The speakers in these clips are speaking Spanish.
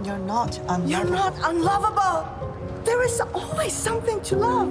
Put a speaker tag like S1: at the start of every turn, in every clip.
S1: You're not unlovable.
S2: You're not unlovable. There is always something to love.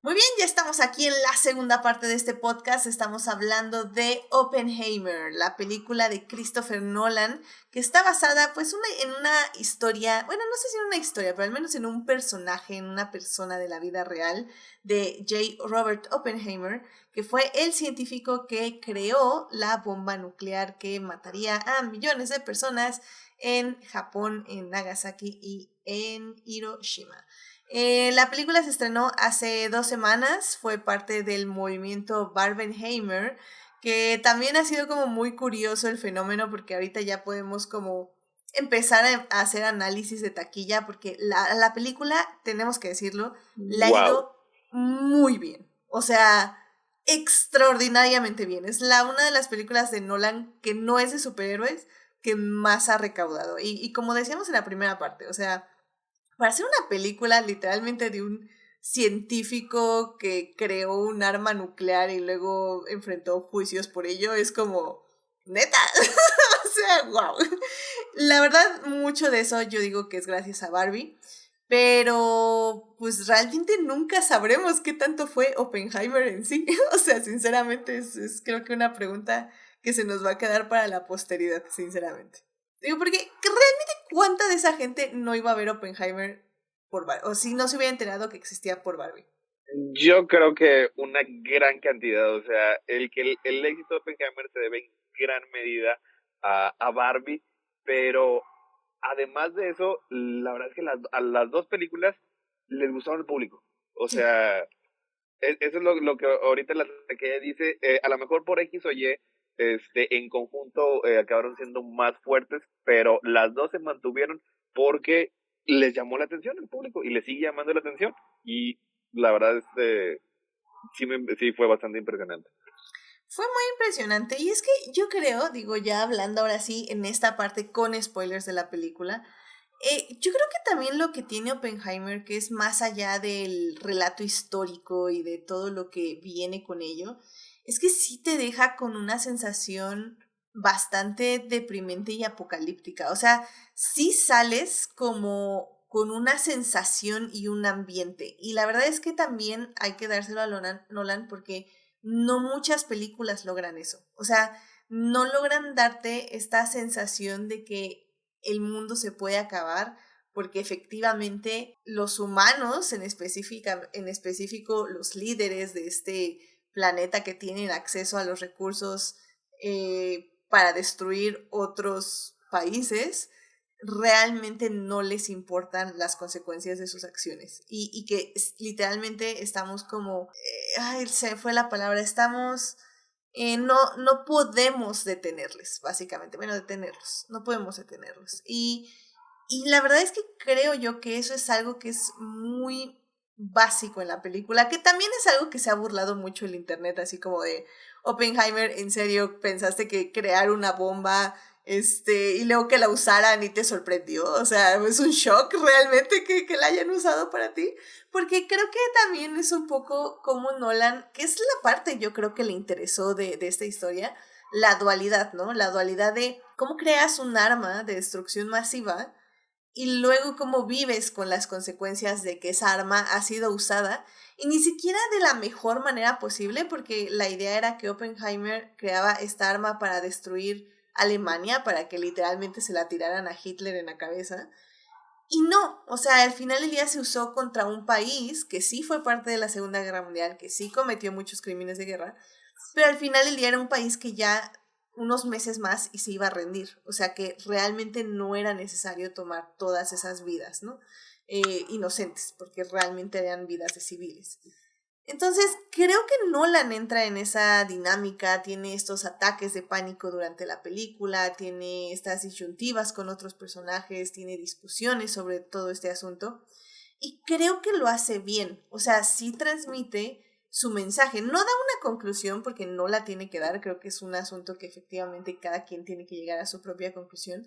S3: Muy bien, ya estamos aquí en la segunda parte de este podcast. Estamos hablando de Oppenheimer, la película de Christopher Nolan, que está basada pues en una historia, bueno, no sé si en una historia, pero al menos en un personaje, en una persona de la vida real, de J. Robert Oppenheimer, que fue el científico que creó la bomba nuclear que mataría a millones de personas en Japón, en Nagasaki y en Hiroshima. La película se estrenó hace 2 semanas, fue parte del movimiento Barbenheimer, que también ha sido como muy curioso el fenómeno porque ahorita ya podemos como empezar a hacer análisis de taquilla porque la película, tenemos que decirlo, le ha ido muy bien, o sea, extraordinariamente bien. Es una de las películas de Nolan que no es de superhéroes que más ha recaudado y como decíamos en la primera parte, o sea, para hacer una película literalmente de un científico que creó un arma nuclear y luego enfrentó juicios por ello, es como, neta, o sea, wow. La verdad, mucho de eso yo digo que es gracias a Barbie, pero pues realmente nunca sabremos qué tanto fue Oppenheimer en sí. O sea, sinceramente es creo que una pregunta que se nos va a quedar para la posteridad, sinceramente. Digo, porque realmente cuánta de esa gente no iba a ver Oppenheimer por Barbie, o si no se hubiera enterado que existía por Barbie.
S4: Yo creo que una gran cantidad, o sea, el éxito de Oppenheimer se debe en gran medida a Barbie, pero además de eso, la verdad es que a las dos películas les gustaron al público, o sea, eso es lo que ahorita que ella dice, a lo mejor por X o Y, en conjunto acabaron siendo más fuertes, pero las dos se mantuvieron porque les llamó la atención el público y les sigue llamando la atención y la verdad sí fue bastante impresionante.
S3: Fue muy impresionante y es que yo creo, digo ya hablando ahora sí en esta parte con spoilers de la película, yo creo que también lo que tiene Oppenheimer, que es más allá del relato histórico y de todo lo que viene con ello, es que sí te deja con una sensación bastante deprimente y apocalíptica. O sea, sí sales como con una sensación y un ambiente. Y la verdad es que también hay que dárselo a Nolan porque no muchas películas logran eso. O sea, no logran darte esta sensación de que el mundo se puede acabar porque efectivamente los humanos, en específico los líderes de este planeta que tienen acceso a los recursos para destruir otros países, realmente no les importan las consecuencias de sus acciones y que literalmente estamos como, se fue la palabra, estamos... no podemos detenerles, básicamente. Bueno, no podemos detenerlos. Y la verdad es que creo yo que eso es algo que es muy básico en la película, que también es algo que se ha burlado mucho el internet, así como de Oppenheimer, ¿en serio pensaste que crear una bomba y luego que la usaran y te sorprendió? O sea, es un shock realmente que la hayan usado para ti, porque creo que también es un poco como Nolan, que es la parte yo creo que le interesó de esta historia, la dualidad, ¿no? La dualidad de cómo creas un arma de destrucción masiva y luego cómo vives con las consecuencias de que esa arma ha sido usada y ni siquiera de la mejor manera posible, porque la idea era que Oppenheimer creaba esta arma para destruir Alemania, para que literalmente se la tiraran a Hitler en la cabeza. Y no, o sea, al final del día se usó contra un país que sí fue parte de la Segunda Guerra Mundial, que sí cometió muchos crímenes de guerra, pero al final del día era un país que ya unos meses más y se iba a rendir. O sea que realmente no era necesario tomar todas esas vidas, ¿no? Inocentes, porque realmente eran vidas de civiles. Entonces, creo que Nolan entra en esa dinámica, tiene estos ataques de pánico durante la película, tiene estas disyuntivas con otros personajes, tiene discusiones sobre todo este asunto, y creo que lo hace bien. O sea, sí transmite su mensaje. No da una conclusión porque no la tiene que dar, creo que es un asunto que efectivamente cada quien tiene que llegar a su propia conclusión,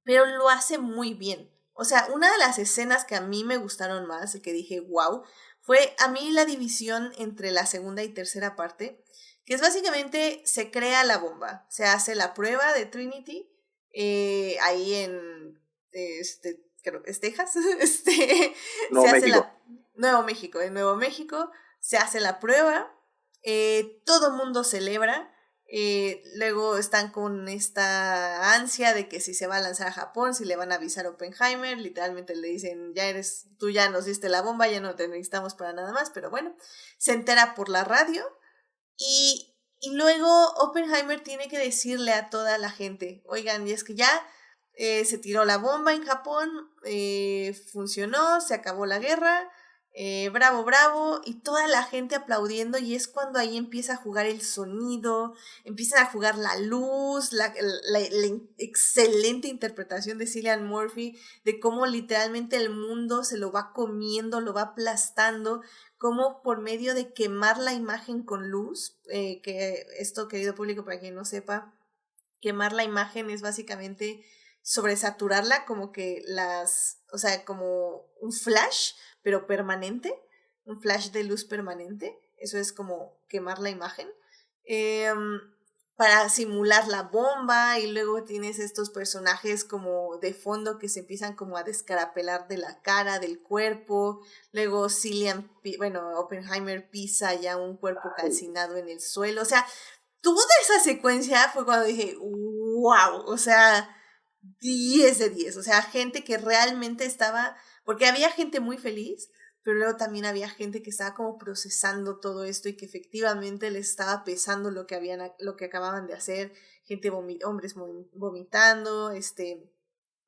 S3: pero lo hace muy bien. O sea, una de las escenas que a mí me gustaron más y que dije, wow, fue a mí la división entre la segunda y tercera parte, que es básicamente se crea la bomba, se hace la prueba de Trinity ahí en creo que es Texas,
S4: Nuevo
S3: se hace
S4: México.
S3: En Nuevo México se hace la prueba, todo mundo celebra, luego están con esta ansia de que si se va a lanzar a Japón, si le van a avisar a Oppenheimer, literalmente le dicen, tú ya nos diste la bomba, ya no te necesitamos para nada más, pero bueno, se entera por la radio y luego Oppenheimer tiene que decirle a toda la gente, oigan, y es que ya se tiró la bomba en Japón, funcionó, se acabó la guerra, bravo, bravo, y toda la gente aplaudiendo y es cuando ahí empieza a jugar el sonido, empieza a jugar la luz, la excelente interpretación de Cillian Murphy, de cómo literalmente el mundo se lo va comiendo, lo va aplastando, cómo por medio de quemar la imagen con luz, que esto, querido público, para quien no sepa, quemar la imagen es básicamente sobresaturarla como que o sea, como un flash, pero permanente, un flash de luz permanente, eso es como quemar la imagen, para simular la bomba y luego tienes estos personajes como de fondo que se empiezan como a descarapelar de la cara, del cuerpo, luego Oppenheimer pisa ya un cuerpo calcinado en el suelo, o sea, toda esa secuencia fue cuando dije, wow, o sea, 10 de 10, o sea, gente que realmente estaba, porque había gente muy feliz, pero luego también había gente que estaba como procesando todo esto y que efectivamente les estaba pesando lo que acababan de hacer, hombres vomitando,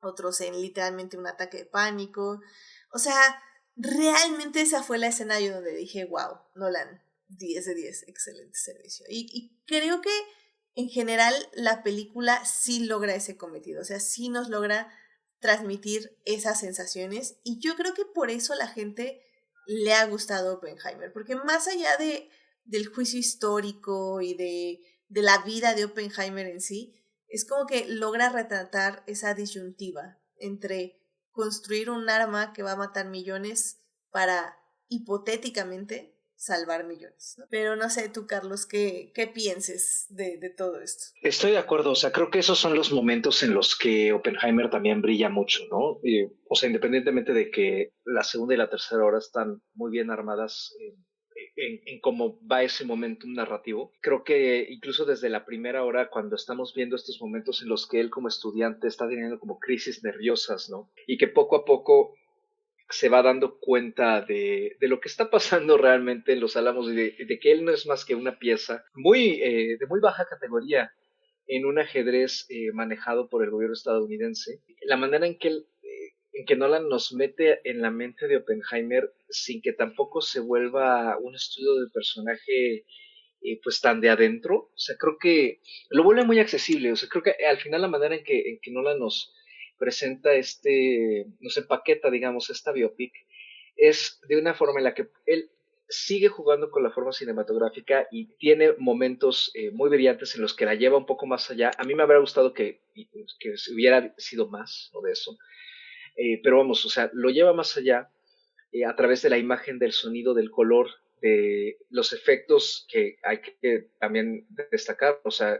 S3: otros en literalmente un ataque de pánico, o sea, realmente esa fue la escenario donde dije, wow, Nolan, 10 de 10, excelente servicio. Y creo que en general la película sí logra ese cometido, o sea, sí nos logra transmitir esas sensaciones y yo creo que por eso la gente le ha gustado Oppenheimer, porque más allá del juicio histórico y de la vida de Oppenheimer en sí, es como que logra retratar esa disyuntiva entre construir un arma que va a matar millones para hipotéticamente salvar millones, ¿no? Pero no sé tú, Carlos, ¿qué pienses de todo esto?
S1: Estoy de acuerdo, o sea, creo que esos son los momentos en los que Oppenheimer también brilla mucho, ¿no? O sea, independientemente de que la segunda y la tercera hora están muy bien armadas en cómo va ese momento narrativo, creo que incluso desde la primera hora, cuando estamos viendo estos momentos en los que él como estudiante está teniendo como crisis nerviosas, ¿no? Y que poco a poco se va dando cuenta de lo que está pasando realmente en Los Álamos y de que él no es más que una pieza de muy baja categoría en un ajedrez manejado por el gobierno estadounidense. La manera en que Nolan nos mete en la mente de Oppenheimer sin que tampoco se vuelva un estudio del personaje pues tan de adentro, o sea, creo que lo vuelve muy accesible, o sea, creo que al final la manera en que Nolan nos presenta nos empaqueta, digamos, esta biopic, es de una forma en la que él sigue jugando con la forma cinematográfica y tiene momentos muy brillantes en los que la lleva un poco más allá. A mí me habría gustado que hubiera sido más, ¿no? De eso. Pero vamos, o sea, lo lleva más allá a través de la imagen, del sonido, del color, de los efectos que hay que también destacar. O sea,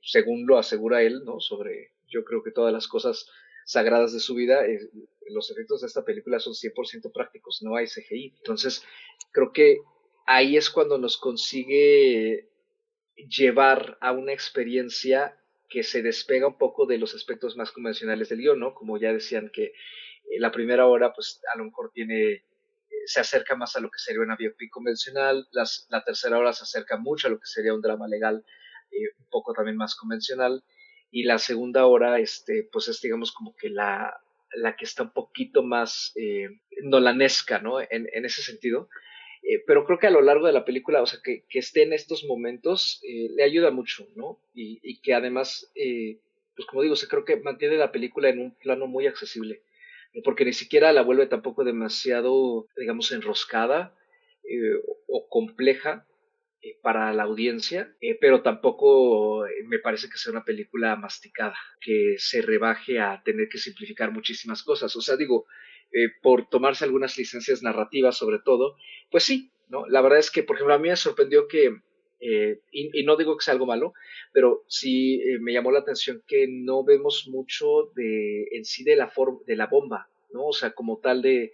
S1: según lo asegura él, ¿no? Sobre, yo creo que todas las cosas sagradas de su vida, los efectos de esta película son 100% prácticos, no hay CGI. Entonces, creo que ahí es cuando nos consigue llevar a una experiencia que se despega un poco de los aspectos más convencionales del guión, ¿no? Como ya decían que la primera hora, pues a lo mejor se acerca más a lo que sería una biopic convencional, la tercera hora se acerca mucho a lo que sería un drama legal, un poco también más convencional, y la segunda hora, pues es digamos como que la que está un poquito más nolanesca, ¿no? En ese sentido. Pero creo que a lo largo de la película, o sea, que esté en estos momentos, le ayuda mucho, ¿no? Y que además, pues como digo, o sea, creo que mantiene la película en un plano muy accesible, porque ni siquiera la vuelve tampoco demasiado, digamos, enroscada o compleja para la audiencia, pero tampoco me parece que sea una película masticada, que se rebaje a tener que simplificar muchísimas cosas. O sea, digo, por tomarse algunas licencias narrativas sobre todo, pues sí, ¿no? La verdad es que, por ejemplo, a mí me sorprendió que y no digo que sea algo malo, pero sí me llamó la atención que no vemos mucho en sí de la bomba, ¿no? O sea, como tal de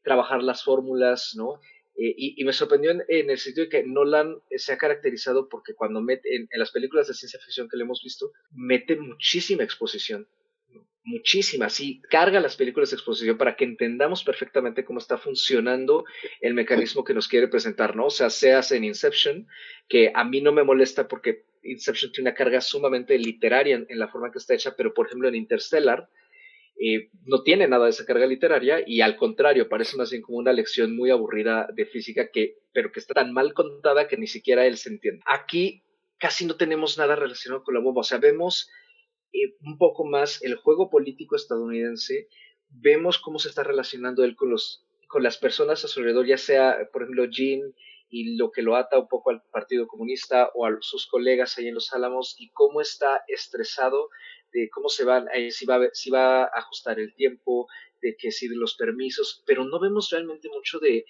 S1: trabajar las fórmulas, ¿no? Y me sorprendió en el sentido de que Nolan se ha caracterizado porque cuando mete en las películas de ciencia ficción que le hemos visto, mete muchísima exposición, ¿no? Muchísima, sí, carga las películas de exposición para que entendamos perfectamente cómo está funcionando el mecanismo que nos quiere presentar, ¿no? O sea, seas en Inception, que a mí no me molesta porque Inception tiene una carga sumamente literaria en la forma que está hecha, pero por ejemplo en Interstellar, no tiene nada de esa carga literaria y al contrario, parece más bien como una lección muy aburrida de física pero que está tan mal contada que ni siquiera él se entiende. Aquí casi no tenemos nada relacionado con la bomba, o sea, vemos un poco más el juego político estadounidense, vemos cómo se está relacionando él con las personas a su alrededor, ya sea, por ejemplo, Gene y lo que lo ata un poco al Partido Comunista o a sus colegas ahí en Los Álamos y cómo está estresado de cómo se van, si va a ajustar el tiempo, de que si de los permisos, pero no vemos realmente mucho de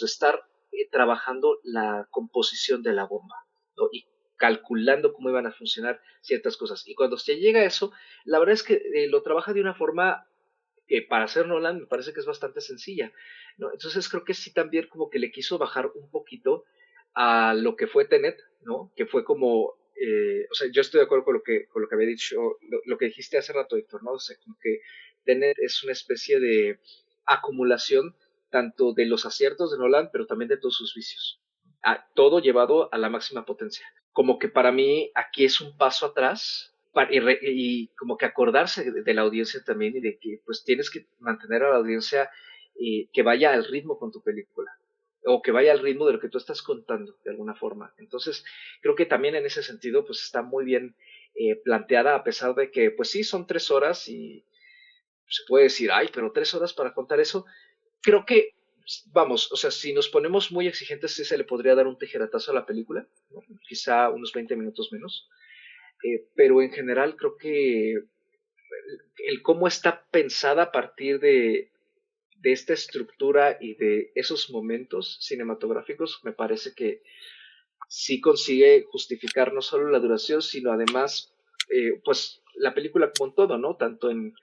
S1: estar trabajando la composición de la bomba, ¿no? Y calculando cómo iban a funcionar ciertas cosas. Y cuando se llega a eso, la verdad es que lo trabaja de una forma que para hacer Nolan me parece que es bastante sencilla, ¿no? Entonces creo que sí también como que le quiso bajar un poquito a lo que fue Tenet, ¿no? Que fue como, o sea, yo estoy de acuerdo con lo que había dicho, lo que dijiste hace rato, Héctor, ¿no? O sea, como que Tenet es una especie de acumulación tanto de los aciertos de Nolan, pero también de todos sus vicios. Todo llevado a la máxima potencia. Como que para mí aquí es un paso atrás y como que acordarse de la audiencia también y de que pues tienes que mantener a la audiencia que vaya al ritmo con tu película o que vaya al ritmo de lo que tú estás contando de alguna forma. Entonces creo que también en ese sentido pues está muy bien planteada a pesar de que pues sí son 3 horas y se puede decir, ay, pero 3 horas para contar eso. Creo que, vamos, o sea, si nos ponemos muy exigentes, sí se le podría dar un tijeratazo a la película, ¿no? Quizá unos 20 minutos menos, pero en general creo que el cómo está pensada a partir de esta estructura y de esos momentos cinematográficos, me parece que sí consigue justificar no solo la duración, sino además, pues, la película como en todo, ¿no? Tanto en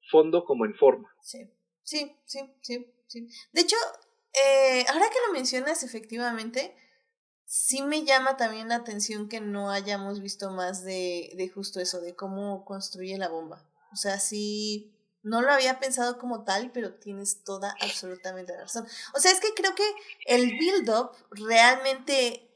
S1: fondo como en forma.
S3: Sí, sí, sí, sí, sí. De hecho, ahora que lo mencionas, efectivamente, sí me llama también la atención que no hayamos visto más de justo eso, de cómo construye la bomba. O sea, sí, no lo había pensado como tal, pero tienes toda absolutamente la razón. O sea, es que creo que el build-up realmente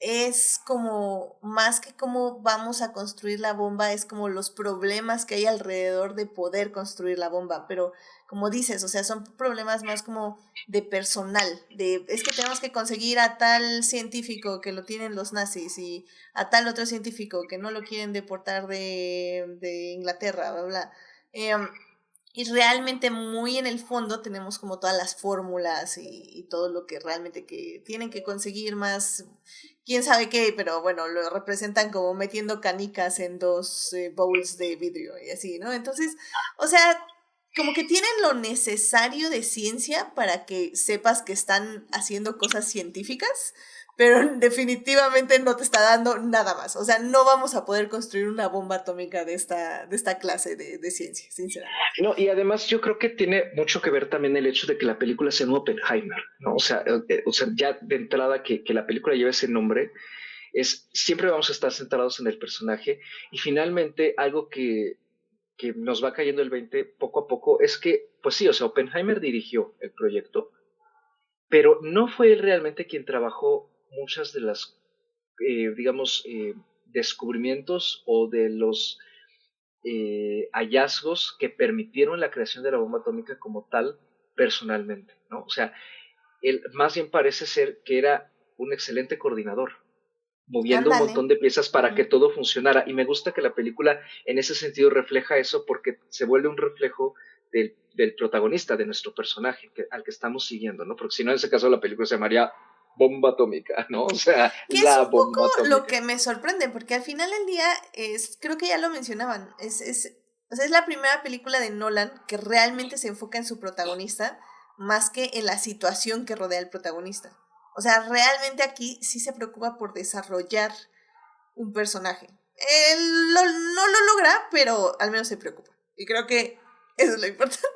S3: es como, más que cómo vamos a construir la bomba, es como los problemas que hay alrededor de poder construir la bomba, pero como dices, o sea, son problemas más como de personal, es que tenemos que conseguir a tal científico que lo tienen los nazis y a tal otro científico que no lo quieren deportar de Inglaterra, bla, bla. Y realmente muy en el fondo tenemos como todas las fórmulas y todo lo que realmente que tienen que conseguir más, quién sabe qué, pero bueno, lo representan como metiendo canicas en dos bowls de vidrio y así, ¿no? Entonces, o sea, como que tienen lo necesario de ciencia para que sepas que están haciendo cosas científicas, pero definitivamente no te está dando nada más. O sea, no vamos a poder construir una bomba atómica de esta clase de ciencia, sinceramente.
S1: No, y además yo creo que tiene mucho que ver también el hecho de que la película se llama Oppenheimer, ¿no? O sea ya de entrada que la película lleva ese nombre, siempre vamos a estar centrados en el personaje y finalmente algo que nos va cayendo el 20 poco a poco es que, pues sí, o sea, Oppenheimer dirigió el proyecto, pero no fue él realmente quien trabajó muchas de las, digamos, descubrimientos o de los hallazgos que permitieron la creación de la bomba atómica como tal personalmente, ¿no? O sea, él más bien parece ser que era un excelente coordinador, moviendo un
S3: Ándale.
S1: montón de piezas para que
S3: Ujú.
S1: todo funcionara. Y me gusta que la película en ese sentido refleja eso porque se vuelve un reflejo del protagonista, de nuestro personaje, al que estamos siguiendo, ¿no? Porque si no, en ese caso la película se llamaría Bomba Atómica, ¿no? O sea,
S3: Que es
S1: la
S3: un poco
S1: bomba
S3: lo
S1: atómica.
S3: que me sorprende, porque al final del día creo que ya lo mencionaban, o sea, es la primera película de Nolan que realmente se enfoca en su protagonista más que en la situación que rodea al protagonista. O sea, realmente aquí sí se preocupa por desarrollar un personaje. Él no lo logra, pero al menos se preocupa. Y creo que eso es lo importante.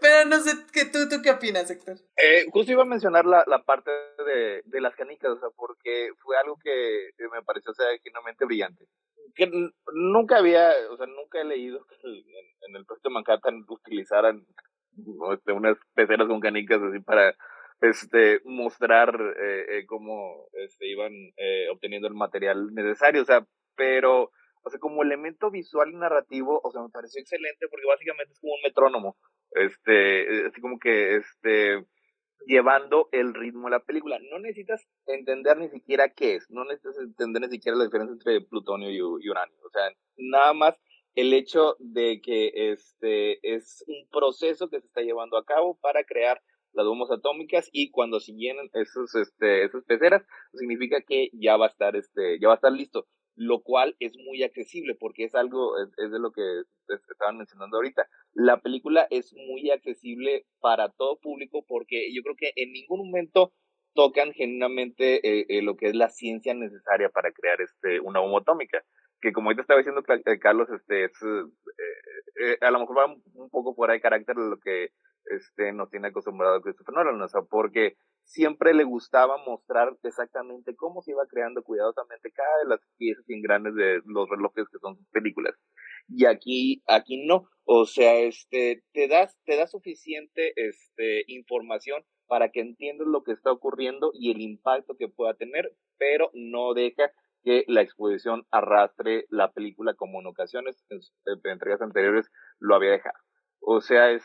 S3: Pero no sé, ¿tú qué opinas, Héctor?
S4: Justo iba a mencionar la parte de las canicas, o sea, porque fue algo que me pareció, o sea, genuinamente brillante. Que nunca había, o sea, nunca he leído que en el proyecto de Manhattan utilizaran, ¿no? Unas peceras con canicas así para mostrar cómo iban obteniendo el material necesario, o sea, pero, o sea, como elemento visual y narrativo, o sea, me pareció excelente porque básicamente es como un metrónomo, así como que, llevando el ritmo de la película. No necesitas entender ni siquiera qué es, no necesitas entender ni siquiera la diferencia entre plutonio y uranio. O sea, nada más el hecho de que es un proceso que se está llevando a cabo para crear las bombas atómicas, y cuando se llenen esas peceras, significa que ya va a estar listo, lo cual es muy accesible porque es algo, es de lo que estaban mencionando ahorita. La película es muy accesible para todo público porque yo creo que en ningún momento tocan genuinamente lo que es la ciencia necesaria para crear una bomba atómica, que como ahorita estaba diciendo Carlos, a lo mejor va un poco fuera de carácter de lo que nos tiene acostumbrado Christopher Nolan, o sea, porque siempre le gustaba mostrar exactamente cómo se iba creando cuidadosamente cada de las piezas y engranes de los relojes que son sus películas. Y aquí no, o sea, te da suficiente, información para que entiendas lo que está ocurriendo y el impacto que pueda tener, pero no deja que la exposición arrastre la película como en ocasiones, en entregas anteriores, lo había dejado. O sea,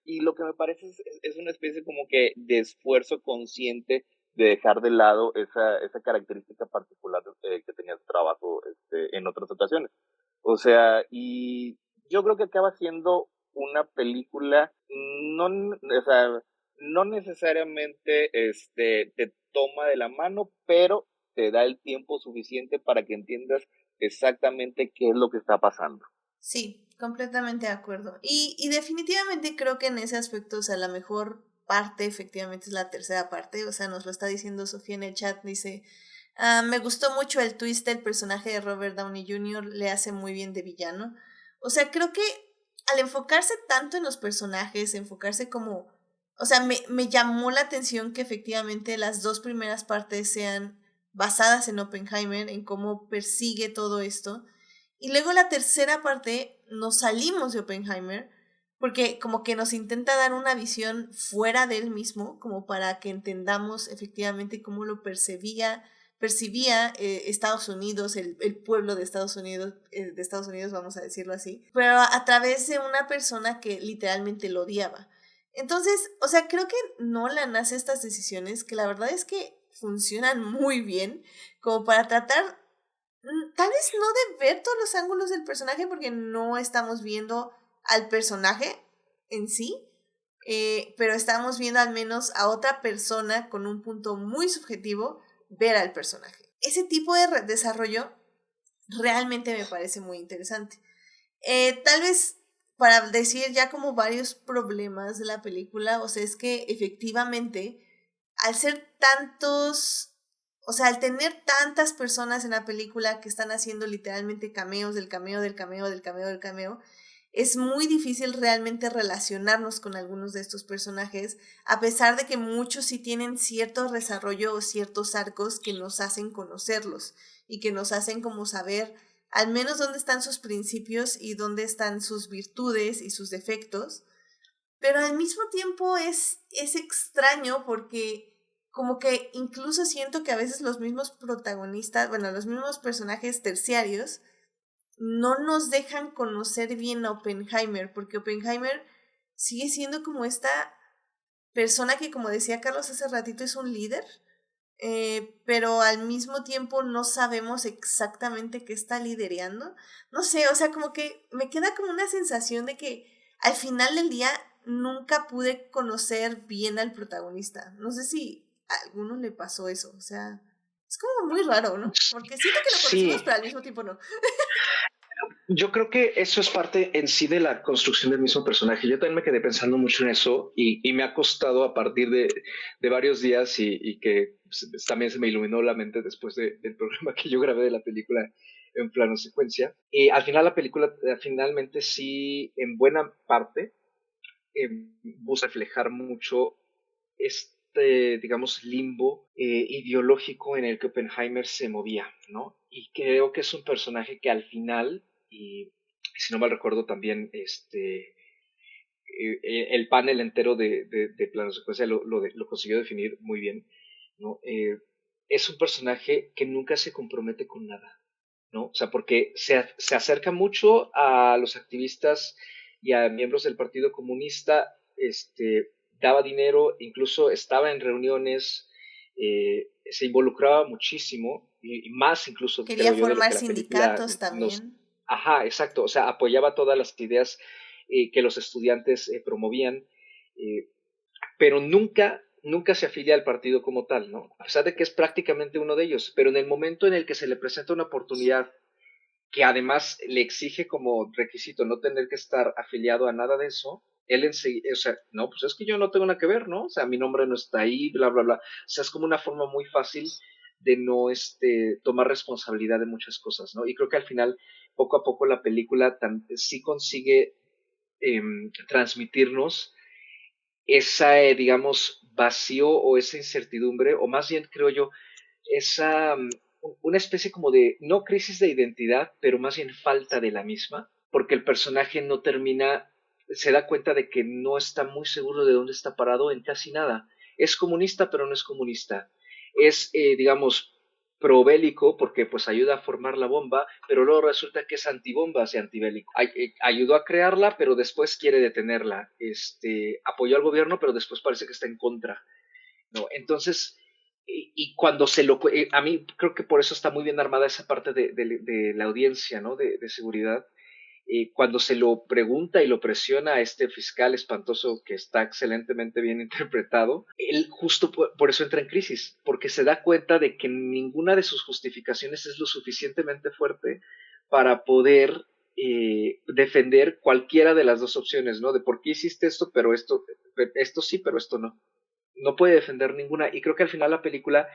S4: y lo que me parece es una especie como que de esfuerzo consciente de dejar de lado esa característica particular que tenía su trabajo en otras ocasiones. O sea, y yo creo que acaba siendo una película, o sea, no necesariamente te toma de la mano, pero te da el tiempo suficiente para que entiendas exactamente qué es lo que está pasando.
S3: Sí, completamente de acuerdo. Y definitivamente creo que en ese aspecto, o sea, la mejor parte efectivamente es la tercera parte, o sea, nos lo está diciendo Sofía en el chat, dice, me gustó mucho el twist del personaje de Robert Downey Jr., le hace muy bien de villano. O sea, creo que al enfocarse tanto en los personajes, enfocarse como, o sea, me llamó la atención que efectivamente las dos primeras partes sean basadas en Oppenheimer, en cómo persigue todo esto. Y luego la tercera parte nos salimos de Oppenheimer porque como que nos intenta dar una visión fuera de él mismo, como para que entendamos efectivamente cómo lo percibía Estados Unidos, el pueblo de Estados Unidos, vamos a decirlo así, pero a través de una persona que literalmente lo odiaba. Entonces, o sea, creo que Nolan hace estas decisiones que la verdad es que funcionan muy bien, como para tratar tal vez no de ver todos los ángulos del personaje porque no estamos viendo al personaje en sí, pero estamos viendo al menos a otra persona con un punto muy subjetivo ver al personaje. Ese tipo de desarrollo realmente me parece muy interesante. Tal vez para decir ya como varios problemas de la película, o sea, es que efectivamente al ser tantos, o sea, al tener tantas personas en la película que están haciendo literalmente cameos del cameo, del cameo, del cameo, del cameo, es muy difícil realmente relacionarnos con algunos de estos personajes, a pesar de que muchos sí tienen cierto desarrollo o ciertos arcos que nos hacen conocerlos y que nos hacen como saber al menos dónde están sus principios y dónde están sus virtudes y sus defectos. Pero al mismo tiempo es extraño porque como que incluso siento que a veces los mismos protagonistas, bueno, los mismos personajes terciarios no nos dejan conocer bien a Oppenheimer, porque Oppenheimer sigue siendo como esta persona que, como decía Carlos hace ratito, es un líder, pero al mismo tiempo no sabemos exactamente qué está liderando. No sé, o sea, como que me queda como una sensación de que al final del día nunca pude conocer bien al protagonista. No sé si a alguno le pasó eso, o sea, es como muy raro, ¿no? Porque siento que lo conocimos,
S1: Sí,
S3: pero al mismo tiempo no.
S1: Yo creo que eso es parte en sí de la construcción del mismo personaje. Yo también me quedé pensando mucho en eso y me ha costado a partir de varios días y que también se me iluminó la mente después del programa que yo grabé de la película en plano secuencia. Y al final la película finalmente sí, en buena parte, busca reflejar mucho este, digamos, limbo ideológico en el que Oppenheimer se movía, ¿no? Y creo que es un personaje que al final, y si no mal recuerdo también, el panel entero de plano secuencia lo consiguió definir muy bien, ¿no? Es un personaje que nunca se compromete con nada, ¿no? O sea, porque se acerca mucho a los activistas y a miembros del Partido Comunista, daba dinero, incluso estaba en reuniones, se involucraba muchísimo y más incluso, creo
S3: Quería
S1: yo, de lo
S3: formar
S1: que la película
S3: sindicatos
S1: nos...
S3: también.
S1: Ajá, exacto, o sea, apoyaba todas las ideas que los estudiantes promovían, eh, pero nunca se afilia al partido como tal, ¿no? A pesar de que es prácticamente uno de ellos, pero en el momento en el que se le presenta una oportunidad que además le exige como requisito no tener que estar afiliado a nada de eso, él enseguida, o sea, no, pues es que yo no tengo nada que ver, ¿no? O sea, mi nombre no está ahí, bla, bla, bla. O sea, es como una forma muy fácil de no tomar responsabilidad de muchas cosas, ¿no? Y creo que al final, poco a poco, la película sí consigue transmitirnos esa, digamos, vacío o esa incertidumbre, o más bien creo yo, esa, una especie como de, no crisis de identidad, pero más bien falta de la misma, porque el personaje no termina, se da cuenta de que no está muy seguro de dónde está parado en casi nada. Es comunista, pero no es comunista. Es, digamos, probélico porque pues ayuda a formar la bomba, pero luego resulta que es antibombas y antibélico. Ayudó a crearla, pero después quiere detenerla. Apoyó al gobierno, pero después parece que está en contra. ¿No? Entonces, y cuando se lo... a mí creo que por eso está muy bien armada esa parte de la audiencia, ¿no? De seguridad. Cuando se lo pregunta y lo presiona a este fiscal espantoso que está excelentemente bien interpretado, él justo por eso entra en crisis, porque se da cuenta de que ninguna de sus justificaciones es lo suficientemente fuerte para poder defender cualquiera de las dos opciones, ¿no? De por qué hiciste esto, pero esto sí, pero esto no. No puede defender ninguna. Y creo que al final la película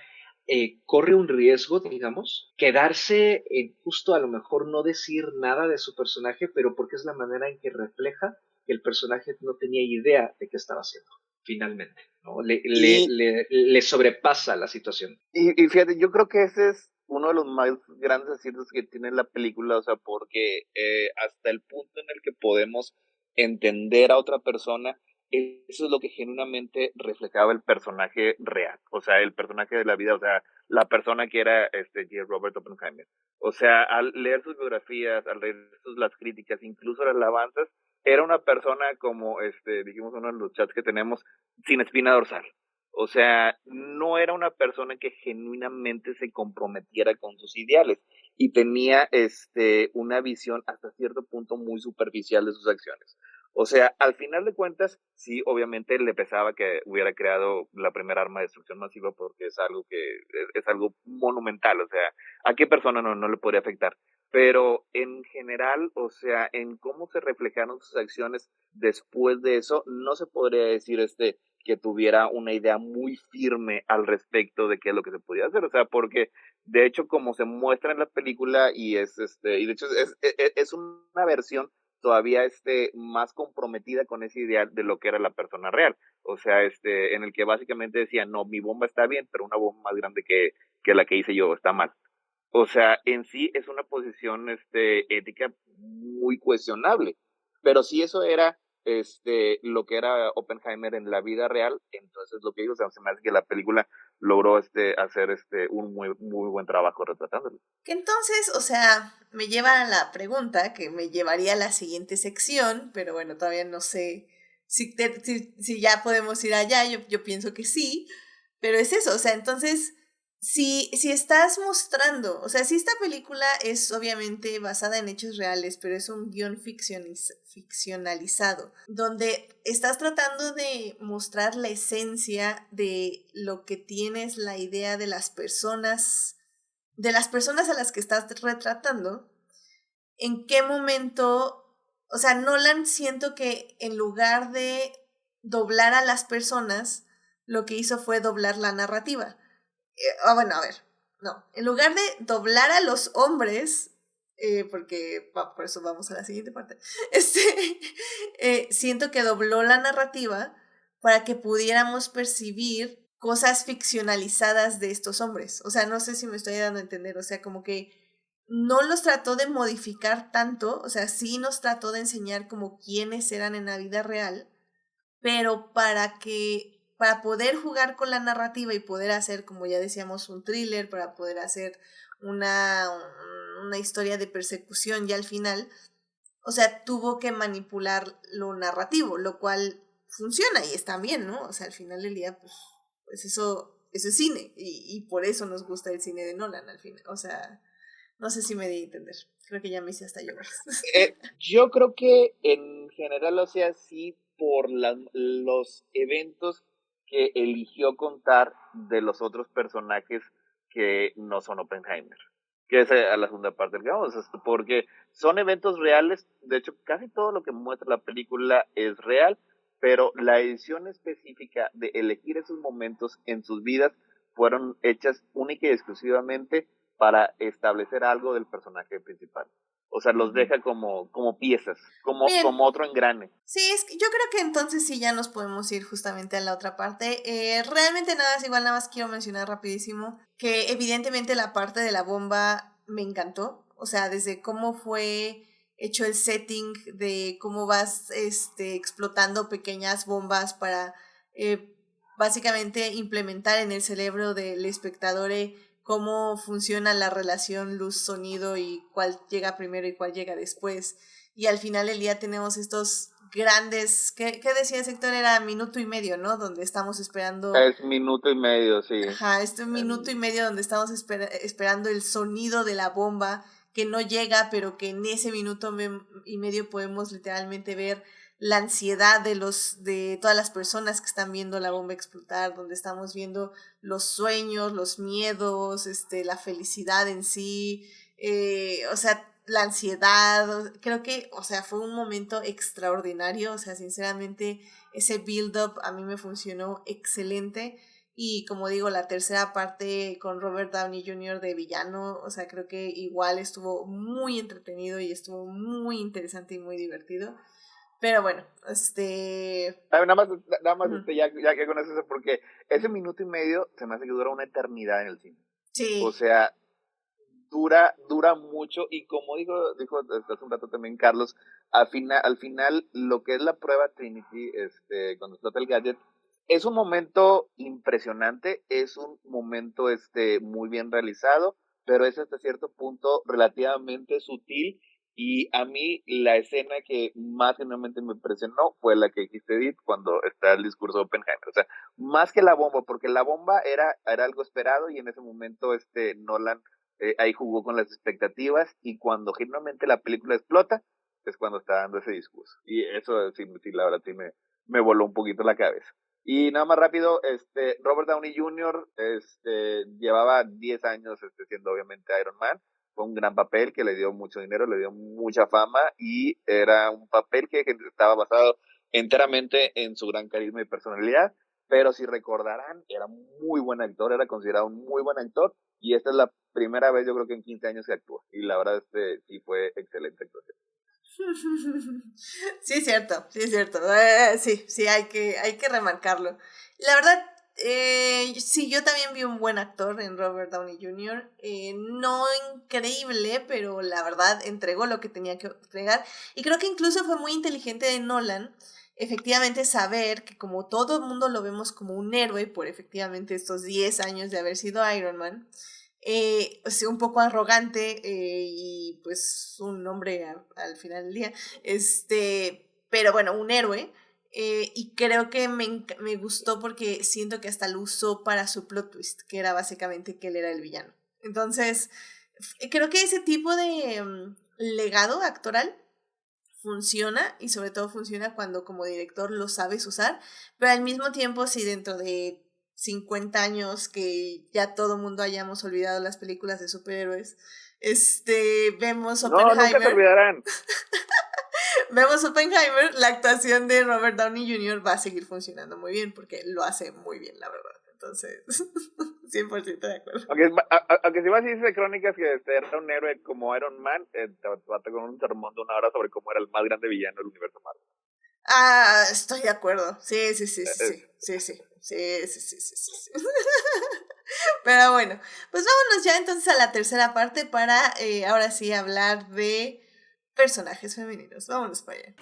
S1: corre un riesgo, digamos, quedarse en justo a lo mejor no decir nada de su personaje, pero porque es la manera en que refleja que el personaje no tenía idea de qué estaba haciendo, finalmente, ¿no?
S4: Y,
S1: Le sobrepasa la situación.
S4: y fíjate, yo creo que ese es uno de los más grandes aciertos que tiene la película, o sea, porque hasta el punto en el que podemos entender a otra persona, eso es lo que genuinamente reflejaba el personaje real, o sea, el personaje de la vida, o sea, la persona que era J. Robert Oppenheimer. O sea, al leer sus biografías, al leer las críticas, incluso las alabanzas, era una persona como dijimos en uno de los chats que tenemos, sin espina dorsal. O sea, no era una persona que genuinamente se comprometiera con sus ideales y tenía una visión hasta cierto punto muy superficial de sus acciones. O sea, al final de cuentas, sí, obviamente le pesaba que hubiera creado la primera arma de destrucción masiva porque es algo es algo monumental, o sea, ¿a qué persona no le podría afectar? Pero en general, o sea, en cómo se reflejaron sus acciones después de eso, no se podría decir que tuviera una idea muy firme al respecto de qué es lo que se podía hacer, o sea, porque de hecho como se muestra en la película y y de hecho es una versión todavía más comprometida con ese ideal de lo que era la persona real, o sea, en el que básicamente decía, no, mi bomba está bien, pero una bomba más grande que la que hice yo está mal. O sea, en sí es una posición ética muy cuestionable. Pero si eso era lo que era Oppenheimer en la vida real, entonces lo que digo, o sea, se me hace que la película logró hacer un muy buen trabajo retratándolo.
S3: Que entonces, o sea, me lleva a la pregunta que me llevaría a la siguiente sección, pero bueno, todavía no sé si ya podemos ir allá, yo pienso que sí, pero es eso, o sea, entonces, si estás mostrando, o sea, si esta película es obviamente basada en hechos reales, pero es un guión ficcionalizado, donde estás tratando de mostrar la esencia de lo que tienes la idea de las personas a las que estás retratando, en qué momento, o sea, Nolan siento que en lugar de doblar a las personas, lo que hizo fue doblar la narrativa. Bueno, a ver, no, en lugar de doblar a los hombres, porque por eso vamos a la siguiente parte, siento que dobló la narrativa para que pudiéramos percibir cosas ficcionalizadas de estos hombres. O sea, no sé si me estoy dando a entender, o sea, como que no los trató de modificar tanto, o sea, sí nos trató de enseñar como quiénes eran en la vida real, pero para poder jugar con la narrativa y poder hacer, como ya decíamos, un thriller, para poder hacer una historia de persecución ya al final, o sea, tuvo que manipular lo narrativo, lo cual funciona y está bien, ¿no? O sea, al final del día, pues eso es cine y por eso nos gusta el cine de Nolan al final, o sea, no sé si me di a entender, creo que ya me hice hasta llorar.
S4: Yo creo que en general, o sea, sí, por los eventos que eligió contar de los otros personajes que no son Oppenheimer, que es a la segunda parte del que vamos, porque son eventos reales, de hecho casi todo lo que muestra la película es real, pero la edición específica de elegir esos momentos en sus vidas fueron hechas única y exclusivamente para establecer algo del personaje principal. O sea, los deja como piezas,
S3: Bien,
S4: como otro engrane.
S3: sí, yo creo que entonces sí ya nos podemos ir justamente a la otra parte. Realmente nada más quiero mencionar rapidísimo que evidentemente la parte de la bomba me encantó. O sea, desde cómo fue hecho el setting, de cómo vas explotando pequeñas bombas para básicamente implementar en el cerebro del espectador cómo funciona la relación luz-sonido y cuál llega primero y cuál llega después. Y al final del día tenemos estos grandes, ¿qué decía Héctor? Era minuto y medio, ¿no? Donde estamos esperando.
S4: Es minuto y medio, sí.
S3: Ajá, minuto y medio donde estamos esperando el sonido de la bomba que no llega, pero que en ese minuto y medio podemos literalmente ver la ansiedad de todas las personas que están viendo la bomba explotar, donde estamos viendo los sueños, los miedos, la felicidad en sí, o sea, la ansiedad. Creo que, o sea, fue un momento extraordinario, o sea, sinceramente ese build-up a mí me funcionó excelente. Y como digo, la tercera parte con Robert Downey Jr. de villano, o sea, creo que igual estuvo muy entretenido y estuvo muy interesante y muy divertido. Pero bueno,
S4: Nada más,
S3: uh-huh.
S4: ya que conoces eso, porque ese minuto y medio se me hace que dura una eternidad en el cine. O
S3: Sí.
S4: sea, dura mucho y como dijo hace un rato también Carlos, al final lo que es la prueba Trinity, cuando explota el gadget, es un momento impresionante, es un momento muy bien realizado, pero es hasta cierto punto relativamente sutil y a mí la escena que más genuinamente me impresionó fue la que dijiste, Edith, cuando está el discurso de Oppenheimer. O sea, más que la bomba, porque la bomba era algo esperado y en ese momento Nolan ahí jugó con las expectativas y cuando genuinamente la película explota es cuando está dando ese discurso. Y eso sí, la verdad sí me voló un poquito la cabeza. Y nada más rápido, Robert Downey Jr. Llevaba 10 años siendo obviamente Iron Man. Fue un gran papel que le dio mucho dinero, le dio mucha fama y era un papel que estaba basado enteramente en su gran carisma y personalidad. Pero si recordarán, era muy buen actor, era considerado un muy buen actor y esta es la primera vez yo creo que en 15 años que actúa y la verdad sí fue excelente actuación.
S3: Sí, es cierto, sí, es cierto. Sí, hay que remarcarlo. La verdad, sí, yo también vi un buen actor en Robert Downey Jr. No increíble, pero la verdad entregó lo que tenía que entregar. Y creo que incluso fue muy inteligente de Nolan, efectivamente, saber que como todo el mundo lo vemos como un héroe por efectivamente estos 10 años de haber sido Iron Man, o sea, un poco arrogante y pues un hombre al final del día, pero bueno, un héroe. Y creo que me gustó porque siento que hasta lo usó para su plot twist, que era básicamente que él era el villano. Entonces, creo que ese tipo de legado actoral funciona y sobre todo funciona cuando como director lo sabes usar, pero al mismo tiempo si dentro de 50 años que ya todo mundo hayamos olvidado las películas de superhéroes, Vemos
S4: No, nunca te
S3: Oppenheimer.
S4: olvidarán.
S3: Vemos Oppenheimer, la actuación de Robert Downey Jr. va a seguir funcionando muy bien porque lo hace muy bien, la verdad. Entonces, 100% de acuerdo.
S4: Aunque si vas y dices de crónicas que era un héroe como Iron Man, te va a con un sermón de 1 hora sobre cómo era el más grande villano del universo Marvel.
S3: Ah, estoy de acuerdo. Sí. Pero bueno, pues vámonos ya entonces a la tercera parte para ahora sí hablar de personajes femeninos. Vámonos para allá.